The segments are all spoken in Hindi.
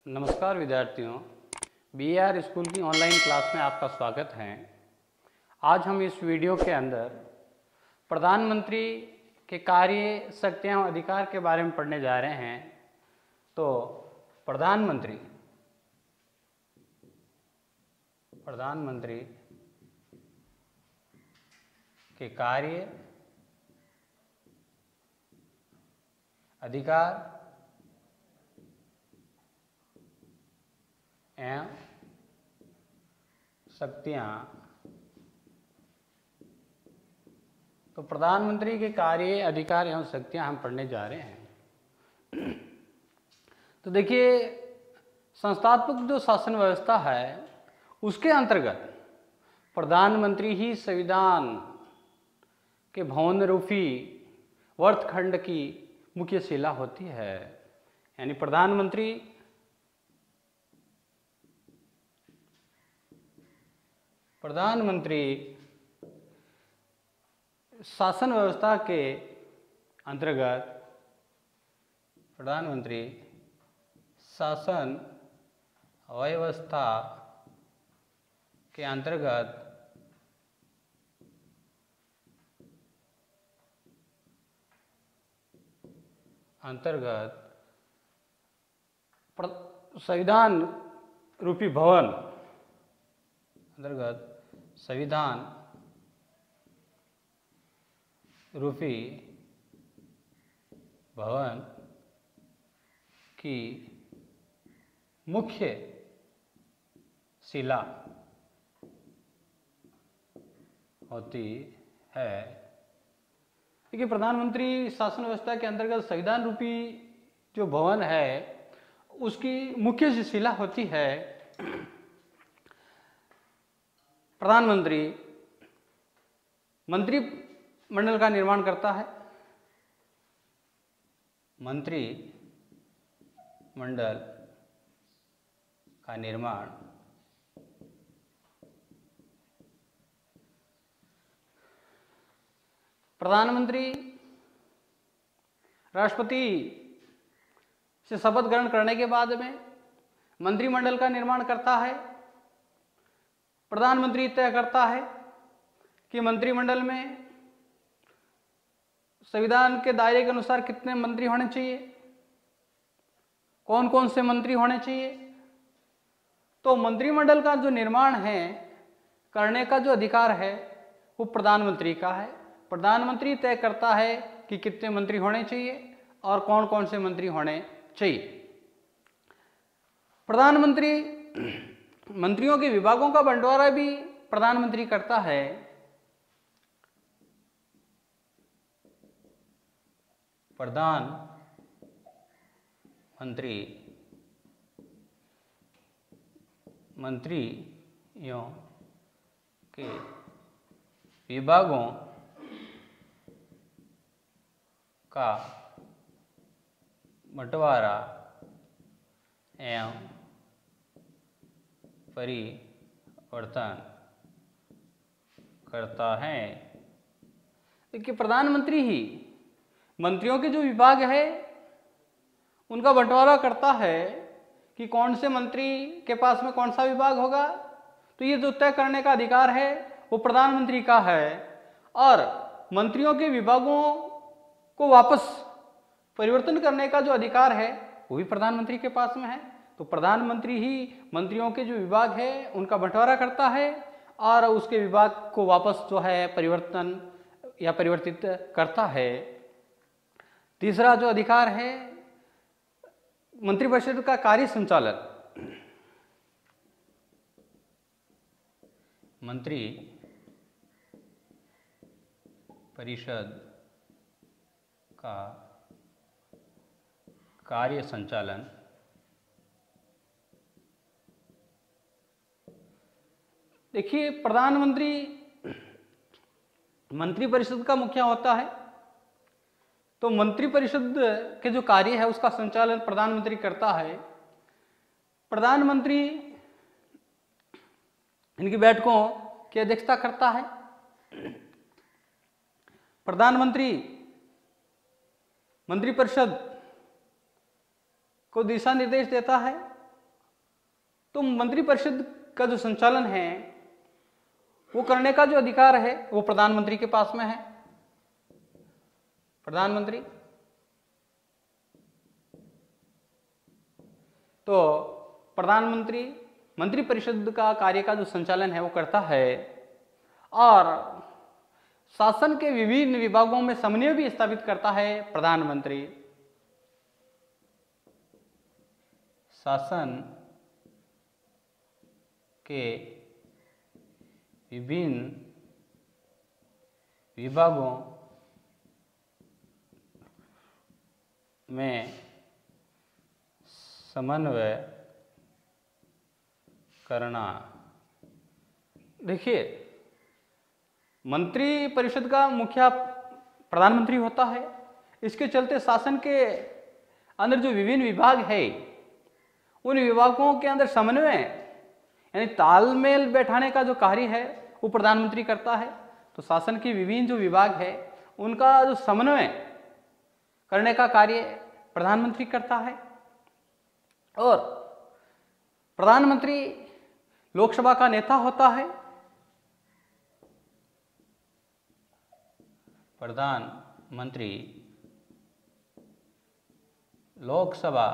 नमस्कार विद्यार्थियों, बीआर स्कूल की ऑनलाइन क्लास में आपका स्वागत है। आज हम इस वीडियो के अंदर प्रधानमंत्री के कार्य, शक्तियाँ और अधिकार के बारे में पढ़ने जा रहे हैं। तो प्रधानमंत्री के कार्य, अधिकार एवं शक्तियाँ। तो प्रधानमंत्री के कार्य, अधिकार एवं शक्तियाँ हम पढ़ने जा रहे हैं। तो देखिए, संस्थात्मक जो शासन व्यवस्था है उसके अंतर्गत प्रधानमंत्री ही संविधान के भवन रूपी वर्तखंड की मुख्य शिला होती है। यानी प्रधानमंत्री शासन व्यवस्था के अंतर्गत प्रधानमंत्री शासन व्यवस्था के अंतर्गत संविधान रूपी भवन संविधान रूपी भवन की मुख्य शिला होती है। देखिए, प्रधानमंत्री शासन व्यवस्था के अंतर्गत संविधान रूपी जो भवन है उसकी मुख्य शिला होती है। प्रधानमंत्री मंत्रिमंडल का निर्माण करता है। मंत्रिमंडल का निर्माण प्रधानमंत्री राष्ट्रपति से शपथ ग्रहण करने के बाद में मंत्रिमंडल का निर्माण करता है। प्रधानमंत्री तय करता है कि मंत्रिमंडल में संविधान के दायरे के अनुसार कितने मंत्री होने चाहिए, कौन कौन से मंत्री होने चाहिए। तो मंत्रिमंडल का जो निर्माण है करने का जो अधिकार है वो प्रधानमंत्री का है। प्रधानमंत्री तय करता है कि कितने मंत्री होने चाहिए और कौन कौन से मंत्री होने चाहिए। प्रधानमंत्री मंत्रियों के विभागों का बंटवारा भी प्रधानमंत्री करता है। प्रधानमंत्री मंत्रियों के विभागों का बंटवारा एवं परिवर्तन करता है। देखिए, प्रधानमंत्री ही मंत्रियों के जो विभाग है उनका बंटवारा करता है कि कौन से मंत्री के पास में कौन सा विभाग होगा। तो ये जो तय करने का अधिकार है वो प्रधानमंत्री का है। और मंत्रियों के विभागों को वापस परिवर्तन करने का जो अधिकार है वो भी प्रधानमंत्री के पास में है। तो प्रधानमंत्री ही मंत्रियों के जो विभाग है उनका बंटवारा करता है और उसके विभाग को वापस जो है परिवर्तन या परिवर्तित करता है। तीसरा जो अधिकार है मंत्रिपरिषद का कार्य संचालन। मंत्री परिषद का कार्य संचालन देखिए, प्रधानमंत्री मंत्रिपरिषद का मुखिया होता है। तो मंत्रिपरिषद के जो कार्य है उसका संचालन प्रधानमंत्री करता है। प्रधानमंत्री इनकी बैठकों की अध्यक्षता करता है। प्रधानमंत्री मंत्रिपरिषद को दिशा निर्देश देता है तो मंत्रिपरिषद का जो संचालन है वो करने का जो अधिकार है वो प्रधानमंत्री के पास में है। प्रधानमंत्री तो प्रधानमंत्री मंत्रिपरिषद का कार्य का जो संचालन है वो करता है और शासन के विभिन्न विभागों में समन्वय भी स्थापित करता है प्रधानमंत्री। शासन के विभिन्न विभागों में समन्वय करना। देखिए, मंत्री परिषद का मुखिया प्रधानमंत्री होता है। इसके चलते शासन के अंदर जो विभिन्न विभाग है उन विभागों के अंदर समन्वय यानी तालमेल बैठाने का जो कार्य है वो प्रधानमंत्री करता है। तो शासन के विभिन्न जो विभाग है उनका जो समन्वय करने का कार्य प्रधानमंत्री करता है। और प्रधानमंत्री लोकसभा का नेता होता है। प्रधानमंत्री लोकसभा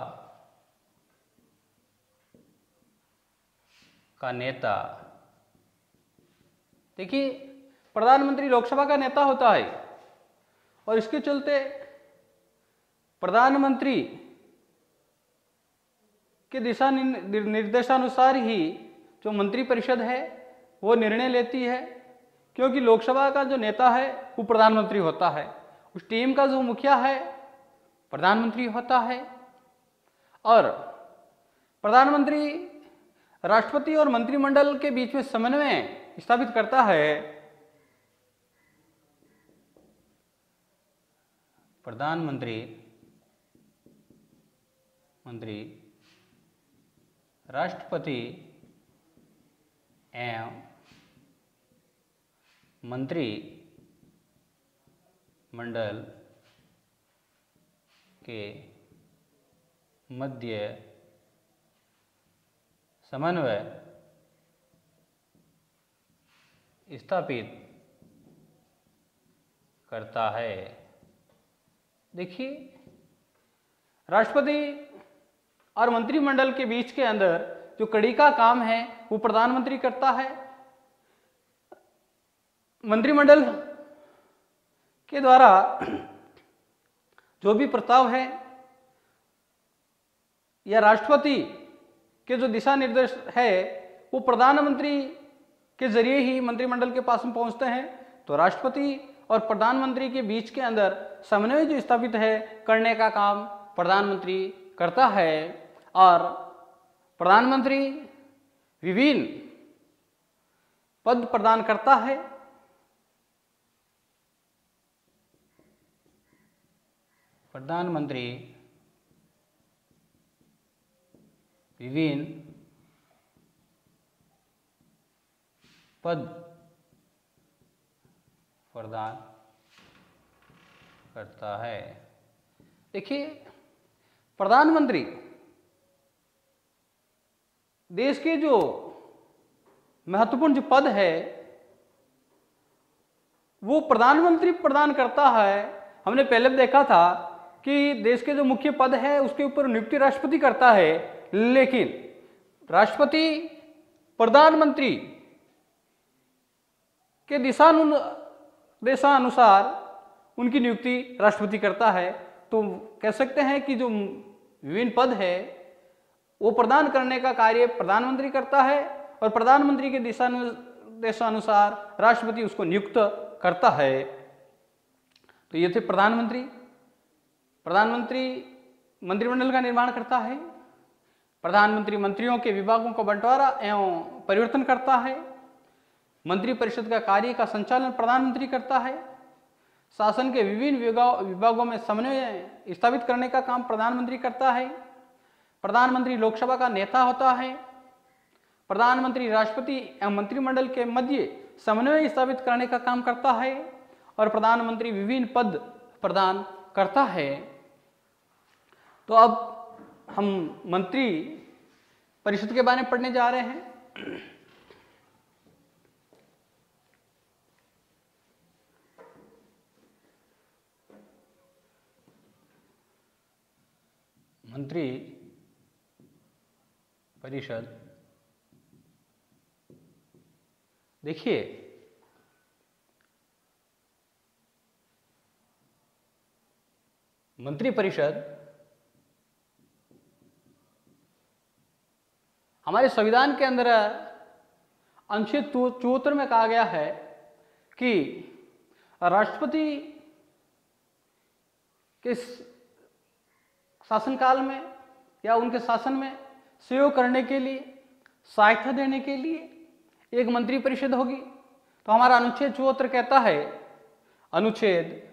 का नेता। देखिए, प्रधानमंत्री लोकसभा का नेता होता है और इसके चलते प्रधानमंत्री के दिशा निर्देशानुसार ही जो मंत्रिपरिषद है वो निर्णय लेती है, क्योंकि लोकसभा का जो नेता है वो प्रधानमंत्री होता है। उस टीम का जो मुखिया है प्रधानमंत्री होता है और प्रधानमंत्री राष्ट्रपति और मंत्रिमंडल के बीच में समन्वय स्थापित करता है। प्रधानमंत्री राष्ट्रपति एवं मंत्रिमंडल के मध्य समन्वय स्थापित करता है। देखिए, राष्ट्रपति और मंत्रिमंडल के बीच के अंदर जो कड़ी का काम है वो प्रधानमंत्री करता है। मंत्रिमंडल के द्वारा जो भी प्रस्ताव है या राष्ट्रपति के जो दिशा निर्देश है वो प्रधानमंत्री के जरिए ही मंत्रिमंडल के पास में पहुंचते हैं। तो राष्ट्रपति और प्रधानमंत्री के बीच के अंदर समन्वय जो स्थापित है करने का काम प्रधानमंत्री करता है और प्रधानमंत्री विभिन्न पद प्रदान करता है। प्रधानमंत्री विभिन्न पद प्रदान करता है। देखिए, प्रधानमंत्री देश के जो महत्वपूर्ण जो पद है वो प्रधानमंत्री प्रदान करता है। हमने पहले भी देखा था कि देश के जो मुख्य पद है उसके ऊपर नियुक्ति राष्ट्रपति करता है, लेकिन राष्ट्रपति प्रधानमंत्री के दिशानुसार उनकी नियुक्ति राष्ट्रपति करता है। तो कह सकते हैं कि जो विभिन्न पद है वो प्रदान करने का कार्य प्रधानमंत्री करता है और प्रधानमंत्री के दिशानुसार राष्ट्रपति उसको नियुक्त करता है। तो ये थे प्रधानमंत्री मंत्रिमंडल का निर्माण करता है। प्रधानमंत्री मंत्रियों के विभागों का बंटवारा एवं परिवर्तन करता है। मंत्रिपरिषद का कार्य का संचालन प्रधानमंत्री करता है। शासन के विभिन्न विभागों में समन्वय स्थापित करने का काम प्रधानमंत्री करता है। प्रधानमंत्री लोकसभा का नेता होता है। प्रधानमंत्री राष्ट्रपति एवं मंत्रिमंडल के मध्य समन्वय स्थापित करने का काम करता है और प्रधानमंत्री विभिन्न पद प्रदान करता है। तो अब हम परिषद के बारे में पढ़ने जा रहे हैं। मंत्री परिषद, देखिए मंत्री परिषद हमारे संविधान के अंदर अनुच्छेद 74 में कहा गया है कि राष्ट्रपति के शासनकाल में या उनके शासन में सहयोग करने के लिए, सहायता देने के लिए एक मंत्री परिषद होगी। तो हमारा अनुच्छेद 74 कहता है, अनुच्छेद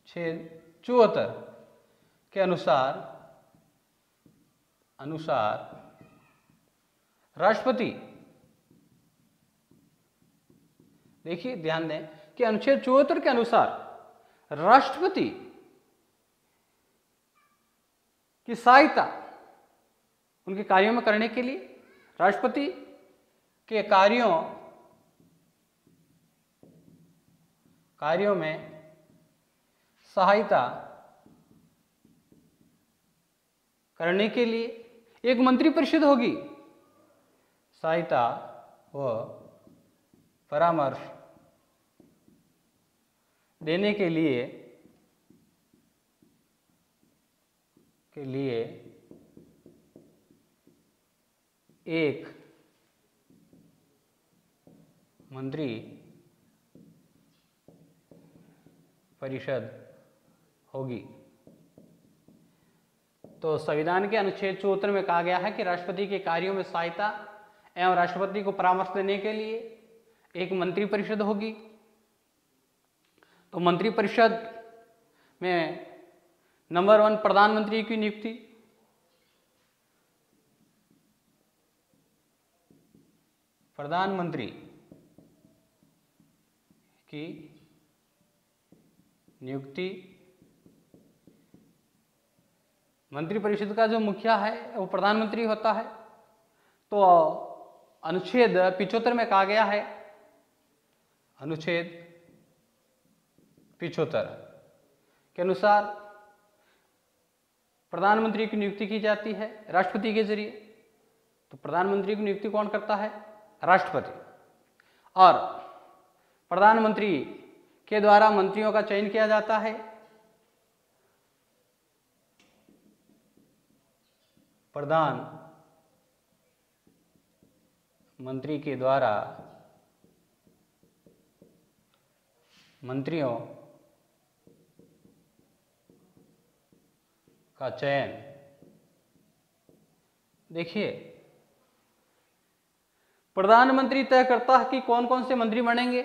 74 के अनुसार राष्ट्रपति, देखिए ध्यान दें कि अनुच्छेद 74 के अनुसार राष्ट्रपति की सहायता उनके कार्यों में करने के लिए, राष्ट्रपति के कार्यों में सहायता करने के लिए एक मंत्री परिषद होगी। सहायता व परामर्श देने के लिए एक मंत्री परिषद होगी। तो संविधान के अनुच्छेद 74 में कहा गया है कि राष्ट्रपति के कार्यों में सहायता एवं राष्ट्रपति को परामर्श देने के लिए एक मंत्री परिषद होगी। तो मंत्री परिषद में नंबर 1 प्रधानमंत्री की नियुक्ति, प्रधानमंत्री की नियुक्ति, मंत्री परिषद का जो मुखिया है वो प्रधानमंत्री होता है। तो अनुच्छेद 75 में कहा गया है, अनुच्छेद 75 के अनुसार प्रधानमंत्री की नियुक्ति की जाती है राष्ट्रपति के जरिए। तो प्रधानमंत्री की नियुक्ति कौन करता है? राष्ट्रपति। और प्रधानमंत्री के द्वारा मंत्रियों का चयन किया जाता है। प्रधानमंत्री के द्वारा मंत्रियों का चयन, देखिए प्रधानमंत्री तय करता है कि कौन कौन से मंत्री बनेंगे।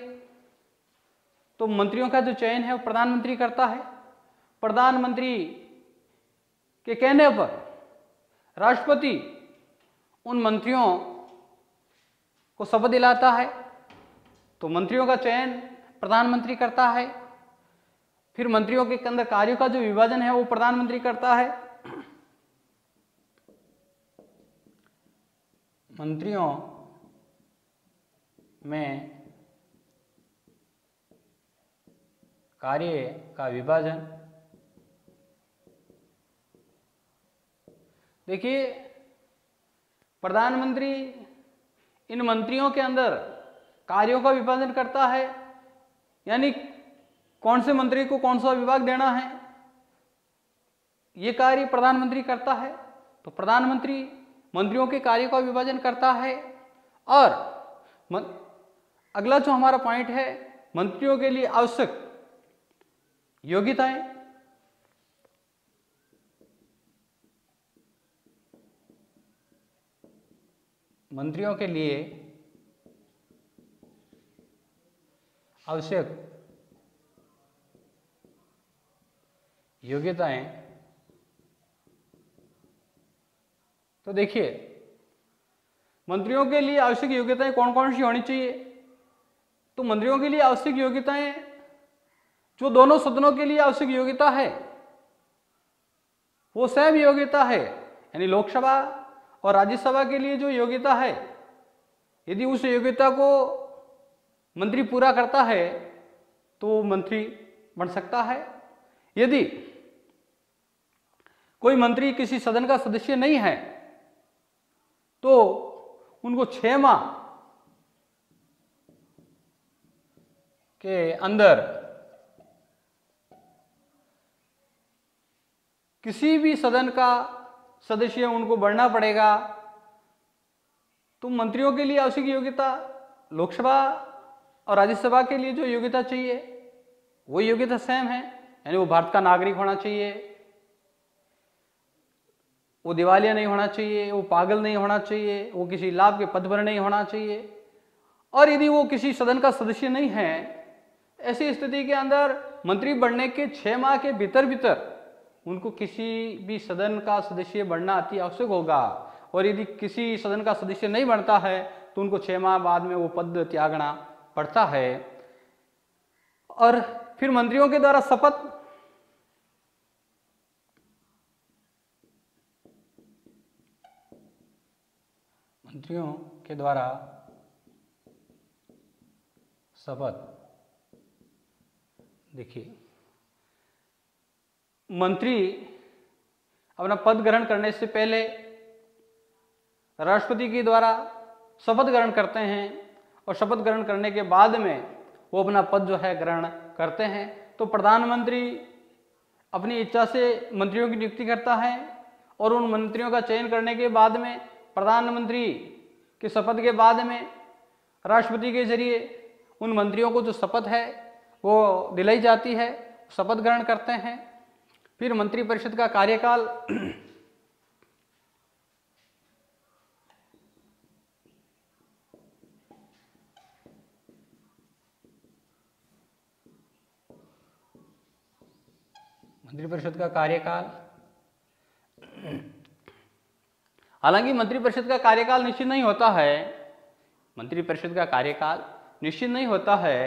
तो मंत्रियों का जो चयन है वो प्रधानमंत्री करता है। प्रधानमंत्री के कहने पर राष्ट्रपति उन मंत्रियों को शपथ दिलाता है। तो मंत्रियों का चयन प्रधानमंत्री करता है। फिर मंत्रियों के अंदर कार्यों का जो विभाजन है वो प्रधानमंत्री करता है। मंत्रियों में कार्य का विभाजन, देखिए प्रधानमंत्री इन मंत्रियों के अंदर कार्यों का विभाजन करता है, यानी कौन से मंत्री को कौन सा विभाग देना है ये कार्य प्रधानमंत्री करता है। तो प्रधानमंत्री मंत्रियों के कार्यों का विभाजन करता है। और अगला जो हमारा पॉइंट है, मंत्रियों के लिए आवश्यक योग्यताएं। मंत्रियों के लिए आवश्यक योग्यताएं, तो देखिए मंत्रियों के लिए आवश्यक योग्यताएं कौन कौन सी होनी चाहिए। तो मंत्रियों के लिए आवश्यक योग्यताएं जो दोनों सदनों के लिए आवश्यक योग्यता है वो सेम योग्यता है, यानी लोकसभा और राज्यसभा के लिए जो योग्यता है, यदि उस योग्यता को मंत्री पूरा करता है तो वो मंत्री बन सकता है। यदि कोई मंत्री किसी सदन का सदस्य नहीं है तो उनको 6 माह के अंदर किसी भी सदन का सदस्य उनको बनना पड़ेगा। तो मंत्रियों के लिए आवश्यक योग्यता लोकसभा और राज्यसभा के लिए जो योग्यता चाहिए वो योग्यता सेम है, यानी वो भारत का नागरिक होना चाहिए, वो दिवालिया नहीं होना चाहिए, वो पागल नहीं होना चाहिए, वो किसी लाभ के पद पर नहीं होना चाहिए। और यदि वो किसी सदन का सदस्य नहीं है, ऐसी स्थिति के अंदर मंत्री बनने के 6 माह के भीतर उनको किसी भी सदन का सदस्य बनना अति आवश्यक होगा। और यदि किसी सदन का सदस्य नहीं बनता है तो उनको 6 माह बाद में वो पद त्यागना पड़ता है। और फिर मंत्रियों के द्वारा शपथ, मंत्रियों के द्वारा शपथ, देखिए मंत्री अपना पद ग्रहण करने से पहले राष्ट्रपति के द्वारा शपथ ग्रहण करते हैं और शपथ ग्रहण करने के बाद में वो अपना पद जो है ग्रहण करते हैं। तो प्रधानमंत्री अपनी इच्छा से मंत्रियों की नियुक्ति करता है और उन मंत्रियों का चयन करने के बाद में प्रधानमंत्री की शपथ के बाद में राष्ट्रपति के जरिए उन मंत्रियों को जो शपथ है वो दिलाई जाती है, शपथ ग्रहण करते हैं। फिर मंत्रिपरिषद का कार्यकाल मंत्रिपरिषद का कार्यकाल, हालांकि मंत्रिपरिषद का कार्यकाल निश्चित नहीं होता है, मंत्रिपरिषद का कार्यकाल निश्चित नहीं होता है,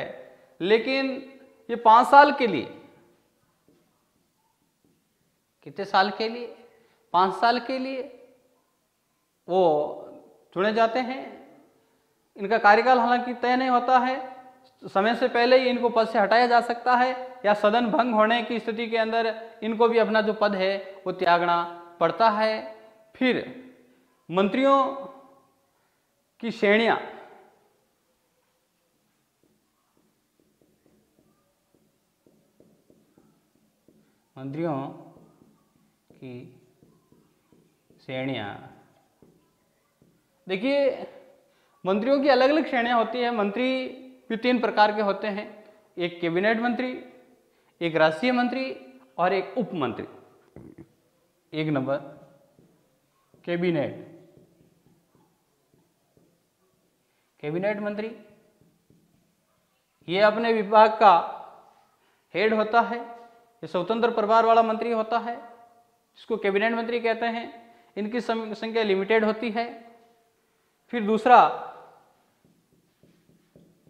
लेकिन ये 5 साल के लिए, कितने साल के लिए, 5 साल के लिए वो चुने जाते हैं। इनका कार्यकाल हालांकि तय नहीं होता है, समय से पहले ही इनको पद से हटाया जा सकता है या सदन भंग होने की स्थिति के अंदर इनको भी अपना जो पद है वो त्यागना पड़ता है। फिर मंत्रियों की श्रेणियां, मंत्रियों की श्रेणियां, देखिए मंत्रियों की अलग अलग श्रेणियां होती है। मंत्री भी 3 प्रकार के होते हैं, एक कैबिनेट मंत्री, एक राष्ट्रीय मंत्री और एक उप मंत्री। 1 नंबर कैबिनेट, कैबिनेट मंत्री ये अपने विभाग का हेड होता है, ये स्वतंत्र प्रभार वाला मंत्री होता है, इसको कैबिनेट मंत्री कहते हैं। इनकी संख्या लिमिटेड होती है। फिर दूसरा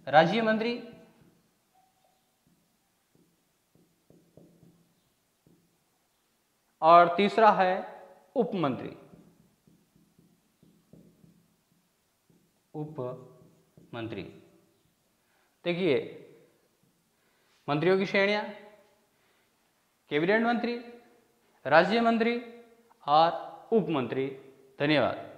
राज्य मंत्री, और तीसरा है उप मंत्री, उप मंत्री। देखिए मंत्रियों की श्रेणियां, कैबिनेट मंत्री, राज्य मंत्री और उप मंत्री। धन्यवाद।